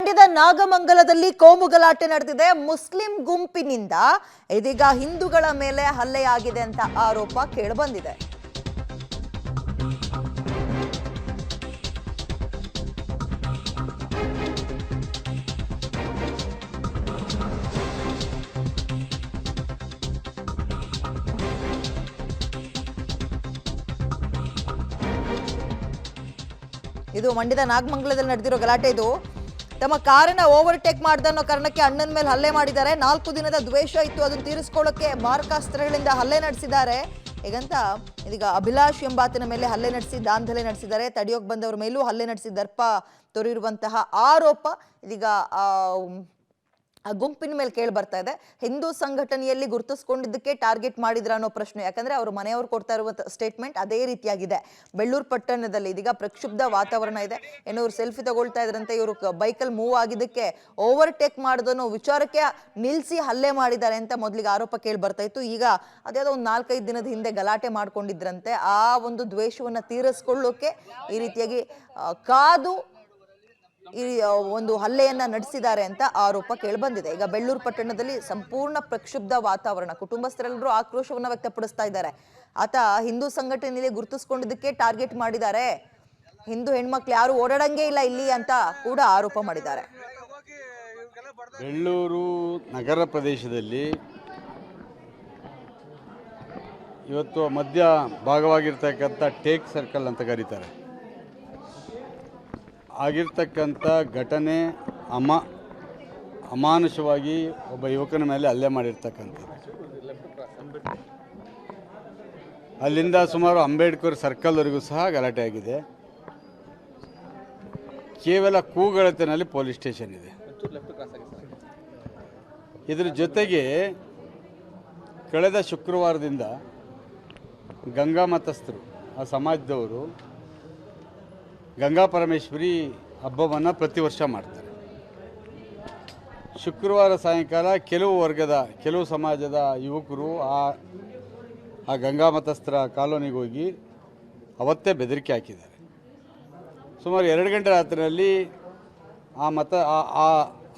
ಮಂಡ್ಯದ ನಾಗಮಂಗಲದಲ್ಲಿ ಕೋಮು ಗಲಾಟೆ ನಡೆದಿದೆ. ಮುಸ್ಲಿಂ ಗುಂಪಿನಿಂದ ಇದೀಗ ಹಿಂದೂಗಳ ಮೇಲೆ ಹಲ್ಲೆಯಾಗಿದೆ ಅಂತ ಆರೋಪ ಕೇಳಿಬಂದಿದೆ. ಇದು ಮಂಡ್ಯದ ನಾಗಮಂಗಲದಲ್ಲಿ ನಡೆದಿರೋ ಗಲಾಟೆ. ಇದು ತಮ್ಮ ಕಾರನ್ನ ಓವರ್ಟೇಕ್ ಮಾಡ್ದ ಅನ್ನೋ ಕಾರಣಕ್ಕೆ ಅಣ್ಣನ ಮೇಲೆ ಹಲ್ಲೆ ಮಾಡಿದ್ದಾರೆ. 4 ದಿನದ ದ್ವೇಷ ಇತ್ತು, ಅದನ್ನು ತೀರಿಸಿಕೊಳ್ಳೋಕೆ ಮಾರಕಾಸ್ತ್ರಗಳಿಂದ ಹಲ್ಲೆ ನಡೆಸಿದ್ದಾರೆ. ಹೀಗಂತ ಇದೀಗ ಅಭಿಲಾಷ್ ಎಂಬಾತನ ಮೇಲೆ ಹಲ್ಲೆ ನಡೆಸಿ ದಾಂಧಲೆ ನಡೆಸಿದ್ದಾರೆ. ತಡೆಯೋಕ್ ಬಂದವರ ಮೇಲೂ ಹಲ್ಲೆ ನಡೆಸಿ ದರ್ಪ ತೋರಿರುವಂತಹ ಆರೋಪ ಇದೀಗ ಆ ಗುಂಪಿನ ಮೇಲೆ ಕೇಳಿ ಬರ್ತಾ ಇದೆ. ಹಿಂದೂ ಸಂಘಟನೆಯಲ್ಲಿ ಗುರುತಿಸ್ಕೊಂಡಿದ್ದಕ್ಕೆ ಟಾರ್ಗೆಟ್ ಮಾಡಿದ್ರ ಅನ್ನೋ ಪ್ರಶ್ನೆ. ಯಾಕಂದ್ರೆ ಅವ್ರ ಮನೆಯವರು ಕೊಡ್ತಾ ಇರುವ ಸ್ಟೇಟ್ಮೆಂಟ್ ಅದೇ ರೀತಿಯಾಗಿದೆ. ಬೆಳ್ಳೂರು ಪಟ್ಟಣದಲ್ಲಿ ಇದೀಗ ಪ್ರಕ್ಷುಬ್ಧ ವಾತಾವರಣ ಇದೆ. ಏನೋ ಇವ್ರು ಸೆಲ್ಫಿ ತಗೊಳ್ತಾ ಇದ್ರಂತೆ, ಇವರು ಬೈಕಲ್ಲಿ ಮೂವ್ ಆಗಿದ್ದಕ್ಕೆ ಓವರ್ಟೇಕ್ ಮಾಡೋದನ್ನೋ ವಿಚಾರಕ್ಕೆ ನಿಲ್ಸಿ ಹಲ್ಲೆ ಮಾಡಿದ್ದಾರೆ ಅಂತ ಮೊದಲಿಗೆ ಆರೋಪ ಕೇಳಿ ಬರ್ತಾ ಇತ್ತು. ಈಗ ಅದ್ಯಾವುದೋ ಒಂದು 4-5 ದಿನದ ಹಿಂದೆ ಗಲಾಟೆ ಮಾಡ್ಕೊಂಡಿದ್ರಂತೆ. ಆ ಒಂದು ದ್ವೇಷವನ್ನ ತೀರಿಸ್ಕೊಳ್ಳೋಕೆ ಈ ರೀತಿಯಾಗಿ ಕಾದು ಈ ಒಂದು ಹಲ್ಲೆಯನ್ನ ನಡೆಸಿದ್ದಾರೆ ಅಂತ ಆರೋಪ ಕೇಳಿಬಂದಿದೆ. ಈಗ ಬೆಳ್ಳೂರು ಪಟ್ಟಣದಲ್ಲಿ ಸಂಪೂರ್ಣ ಪ್ರಕ್ಷುಬ್ಧ ವಾತಾವರಣ, ಕುಟುಂಬಸ್ಥರೆಲ್ಲರೂ ಆಕ್ರೋಶವನ್ನ ವ್ಯಕ್ತಪಡಿಸ್ತಾ ಇದ್ದಾರೆ. ಆತ ಹಿಂದೂ ಸಂಘಟನೆಯಲ್ಲಿ ಗುರುತಿಸ್ಕೊಂಡಿದ್ದಕ್ಕೆ ಟಾರ್ಗೆಟ್ ಮಾಡಿದ್ದಾರೆ, ಹಿಂದೂ ಹೆಣ್ಮಕ್ಳು ಯಾರು ಓಡಾಡಂಗೇ ಇಲ್ಲ ಇಲ್ಲಿ ಅಂತ ಕೂಡ ಆರೋಪ ಮಾಡಿದ್ದಾರೆ. ಬೆಳ್ಳೂರು ನಗರ ಪ್ರದೇಶದಲ್ಲಿ ಇವತ್ತು ಮಧ್ಯ ಭಾಗವಾಗಿರ್ತಕ್ಕಂಥ ಟೇಕ್ ಸರ್ಕಲ್ ಅಂತ ಕರೀತಾರೆ, ಆಗಿರ್ತಕ್ಕಂಥ ಘಟನೆ ಅಮಾನುಷವಾಗಿ ಒಬ್ಬ ಯುವಕನ ಮೇಲೆ ಹಲ್ಲೆ ಮಾಡಿರ್ತಕ್ಕಂಥದ್ದು. ಅಲ್ಲಿಂದ ಸುಮಾರು ಅಂಬೇಡ್ಕರ್ ಸರ್ಕಲ್ವರೆಗೂ ಸಹ ಗಲಾಟೆ ಆಗಿದೆ. ಕೇವಲ ಕೂಗಳತಿನಲ್ಲಿ ಪೊಲೀಸ್ ಸ್ಟೇಷನ್ ಇದೆ. ಇದರ ಜೊತೆಗೆ ಕಳೆದ ಶುಕ್ರವಾರದಿಂದ ಗಂಗಾ ಮತಸ್ಥರು, ಆ ಸಮಾಜದವರು ಗಂಗಾ ಪರಮೇಶ್ವರಿ ಹಬ್ಬವನ್ನು ಪ್ರತಿ ವರ್ಷ ಮಾಡ್ತಾರೆ. ಶುಕ್ರವಾರ ಸಾಯಂಕಾಲ ಕೆಲವು ಸಮಾಜದ ಯುವಕರು ಆ ಗಂಗಾ ಮತಸ್ಥರ ಕಾಲೋನಿಗೆ ಹೋಗಿ ಅವತ್ತೇ ಬೆದರಿಕೆ ಹಾಕಿದ್ದಾರೆ. ಸುಮಾರು 2 ಗಂಟೆ ರಾತ್ರಿಯಲ್ಲಿ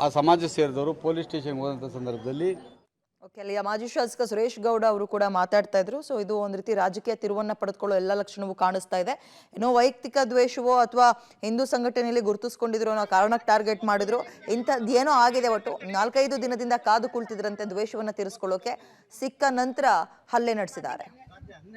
ಆ ಸಮಾಜ ಸೇರಿದವರು ಪೊಲೀಸ್ ಸ್ಟೇಷನ್ಗೆ ಹೋದಂಥ ಸಂದರ್ಭದಲ್ಲಿ ಅಲ್ಲಿಯ ಮಾಜಿ ಶಾಸಕ ಸುರೇಶ್ ಗೌಡ ಅವರು ಕೂಡ ಮಾತಾಡ್ತಾ ಇದ್ರು. ಸೊ ಇದು ಒಂದು ರೀತಿ ರಾಜಕೀಯ ತಿರುವನ್ನ ಪಡೆದುಕೊಳ್ಳೋ ಎಲ್ಲ ಲಕ್ಷಣವೂ ಕಾಣಿಸ್ತಾ ಇದೆ. ಏನೋ ವೈಯಕ್ತಿಕ ದ್ವೇಷವೋ ಅಥವಾ ಹಿಂದೂ ಸಂಘಟನೆಯಲ್ಲಿ ಗುರುತಿಸ್ಕೊಂಡಿದ್ರು ಅನ್ನೋ ಕಾರಣಕ್ಕೆ ಟಾರ್ಗೆಟ್ ಮಾಡಿದ್ರು, ಇಂಥದ್ದು ಏನೋ ಆಗಿದೆ. ಒಟ್ಟು 4-5 ದಿನದಿಂದ ಕಾದು ಕುಳಿತಿದ್ರಂತೆ ದ್ವೇಷವನ್ನ ತೀರಿಸ್ಕೊಳ್ಳೋಕೆ. ಸಿಕ್ಕ ನಂತರ ಹಲ್ಲೆ ನಡೆಸಿದ್ದಾರೆ.